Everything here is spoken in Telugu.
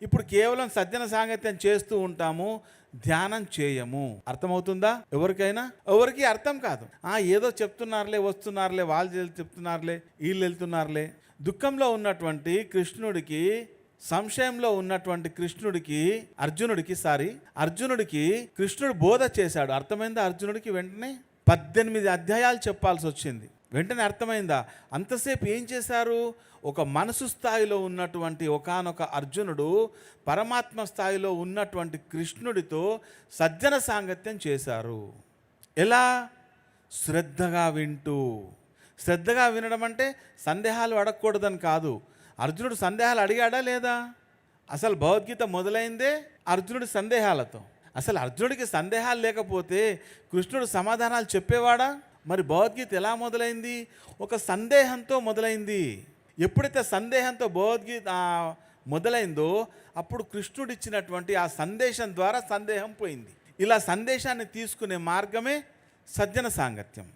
ఇప్పుడు కేవలం సజ్జన సాంగత్యం చేస్తూ ఉంటాము, ధ్యానం చేయము. అర్థమవుతుందా? ఎవరికి అర్థం కాదు. ఏదో చెప్తున్నారులే, వస్తున్నారులే, వాళ్ళు చెప్తున్నారులే, వీళ్ళు వెళ్తున్నారులే. దుఃఖంలో ఉన్నటువంటి కృష్ణుడికి, సంశయంలో ఉన్నటువంటి కృష్ణుడికి, అర్జునుడికి కృష్ణుడు బోధ చేశాడు. అర్థమైందా? అర్జునుడికి వెంటనే 18 అధ్యాయాలు చెప్పాల్సి వచ్చింది. వెంటనే అర్థమైందా? అంతసేపు ఏం చేశారు? ఒక మనసు స్థాయిలో ఉన్నటువంటి ఒకానొక అర్జునుడు పరమాత్మ స్థాయిలో ఉన్నటువంటి కృష్ణుడితో సజ్జన సాంగత్యం చేశారు. ఎలా? శ్రద్ధగా వింటూ. శ్రద్ధగా వినడం అంటే సందేహాలు అడగకూడదని కాదు. అర్జునుడు సందేహాలు అడిగాడా లేదా? అసలు భగవద్గీత మొదలైందే అర్జునుడి సందేహాలతో. అసలు అర్జునుడికి సందేహాలు లేకపోతే కృష్ణుడు సమాధానాలు చెప్పేవాడా? మరి భగవద్గీత ఎలా మొదలైంది? ఒక సందేహంతో మొదలైంది. ఎప్పుడైతే సందేహంతో భగవద్గీత మొదలైందో అప్పుడు కృష్ణుడు ఇచ్చినటువంటి ఆ సందేశం ద్వారా సందేహం పోయింది. ఇలా సందేశాన్ని తీసుకునే మార్గమే సజ్జన సాంగత్యం.